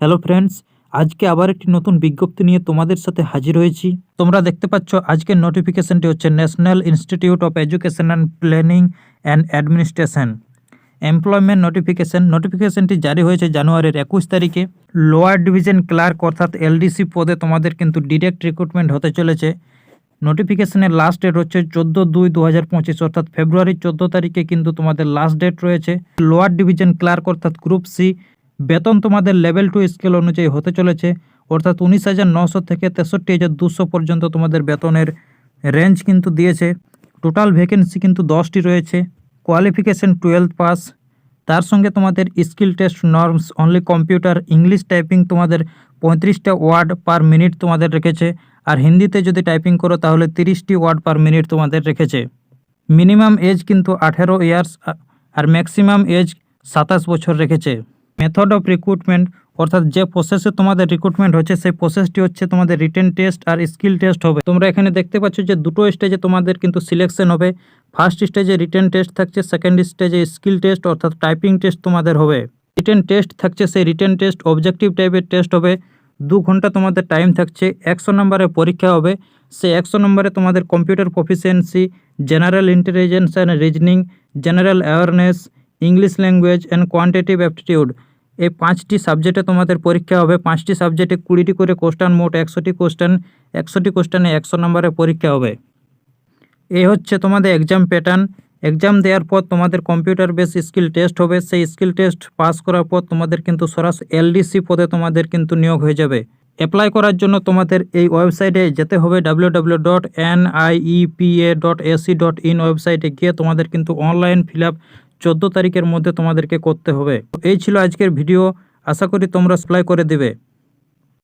Hello friends, আজকে আবার একটি নতুন বিজ্ঞপ্তি নিয়ে তোমাদের সাথে হাজির হয়েছি। তোমরা দেখতে পাচ্ছ আজকের নোটিফিকেশনটি হচ্ছে national institute of education and planning and administration employment নোটিফিকেশনটি জারি হয়েছে জানুয়ারির 21 তারিখে। লোয়ার ডিভিশন ক্লার্ক অর্থাৎ এলডিসি পদে তোমাদের কিন্তু ডিরেক্ট রিক্রুটমেন্ট হতে চলেছে। নোটিফিকেশনের লাস্ট ডেট হচ্ছে 14/2/2025 অর্থাৎ ফেব্রুয়ারি 14 তারিখে কিন্তু তোমাদের লাস্ট ডেট রয়েছে। লোয়ার ডিভিশন ক্লার্ক অর্থাৎ গ্রুপ সি বেতন তোমাদের লেভেল 2 স্কেল অনুযায়ী হতে চলেছে, অর্থাৎ 19,900 থেকে 63,200 পর্যন্ত তোমাদের বেতনের রেঞ্জ কিন্তু দিয়েছে। টোটাল ভ্যাকেন্সি কিন্তু 10টি রয়েছে। কোয়ালিফিকেশন 12 পাস, তার সঙ্গে তোমাদের skill test norms only computer English typing তোমাদের 35টা ওয়ার্ড পার মিনিট তোমাদের রেখেছে, আর হিন্দিতে যদি টাইপিং করো তাহলে 30টি ওয়ার্ড পার মিনিট তোমাদের রেখেছে। মিনিমাম এজ কিন্তু 18 ইয়ার্স আর ম্যাক্সিমাম এজ 27 বছর রেখেছে। মেথড অফ রিক্রুটমেন্ট অর্থাৎ যে প্রসেসে তোমাদের রিক্রুটমেন্ট হচ্ছে সেই প্রসেসটি হচ্ছে তোমাদের রিটেন টেস্ট আর স্কিল টেস্ট হবে। তোমরা এখানে দেখতে পাচ্ছ যে দুটো স্টেজে তোমাদের কিন্তু সিলেকশন হবে। ফার্স্ট স্টেজে রিটেন টেস্ট থাকছে, সেকেন্ড স্টেজে স্কিল টেস্ট অর্থাৎ টাইপিং টেস্ট তোমাদের হবে। রিটেন টেস্ট থাকছে, সেই রিটেন টেস্ট অবজেক্টিভ টাইপের টেস্ট হবে। 2 ঘন্টা তোমাদের টাইম থাকছে। 100 নম্বরের পরীক্ষা হবে। সেই 100 নম্বরে তোমাদের computer proficiency, general intelligence and reasoning, general awareness, English language and quantitative aptitude, এই 5টি সাবজেক্টে তোমাদের পরীক্ষা হবে। 5টি সাবজেক্টে 20টি করে কোশ্চেন, মোট 100টি কোশ্চেন। 100টি কোশ্চেনে 100 নম্বরের পরীক্ষা হবে। এই হচ্ছে তোমাদের এক্সাম প্যাটার্ন। এক্সাম দেওয়ার পর তোমাদের কম্পিউটার বেস স্কিল টেস্ট হবে। সেই স্কিল টেস্ট পাস করার পর তোমাদের কিন্তু সরাসরি এলডিসি পদে তোমাদের কিন্তু নিয়োগ হয়ে যাবে। অ্যাপ্লাই করার জন্য তোমাদের এই ওয়েবসাইটে যেতে হবে, www.niepa.ac.in ওয়েবসাইটে গিয়ে তোমাদের কিন্তু অনলাইন ফিল আপ 14 তারিখের মধ্যে তোমাদেরকে করতে হবে। এই ছিল আজকের ভিডিও, আশা করি তোমরা অ্যাপ্লাই করে দেবে।